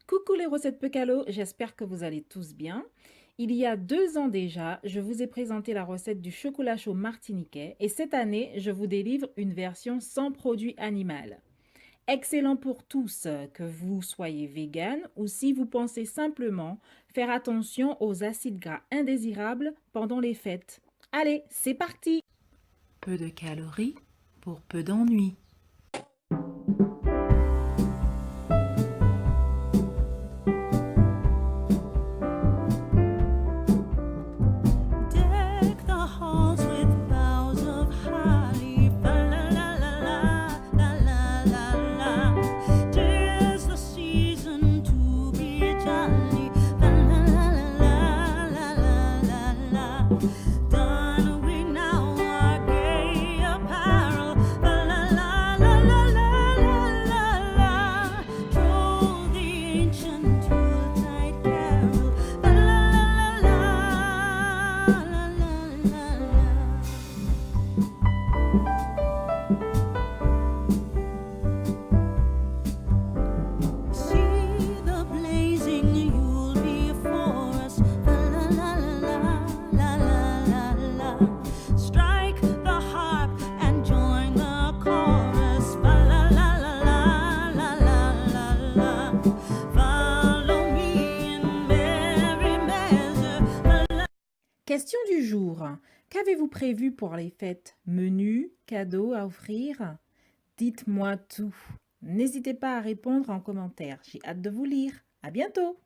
Coucou les recettes Pecalo, j'espère que vous allez tous bien. Il y a 2 ans déjà, je vous ai présenté la recette du chocolat chaud martiniquais et cette année, je vous délivre une version sans produit animal. Excellent pour tous, que vous soyez vegan ou si vous pensez simplement faire attention aux acides gras indésirables pendant les fêtes. Allez, c'est parti! Peu de calories pour peu d'ennuis. Deck the halls with boughs of holly. Fa la la la la la la la la. 'Tis the season to be jolly. Fa la la la la la la la. Don we now our gay apparel. Fa la la la la la la la la. Troll the ancient Yuletide carol. Fa la la la la la la la. See the blazing Yule before us. Fa la la la la la la la. Strike the harp and join the chorus. Fa la la la la la la la. Follow me in merry measure. Fa la. Question du jour. Qu'avez-vous prévu pour les fêtes? Menu, cadeaux à offrir? Dites-moi tout. N'hésitez pas à répondre en commentaire. J'ai hâte de vous lire. À bientôt!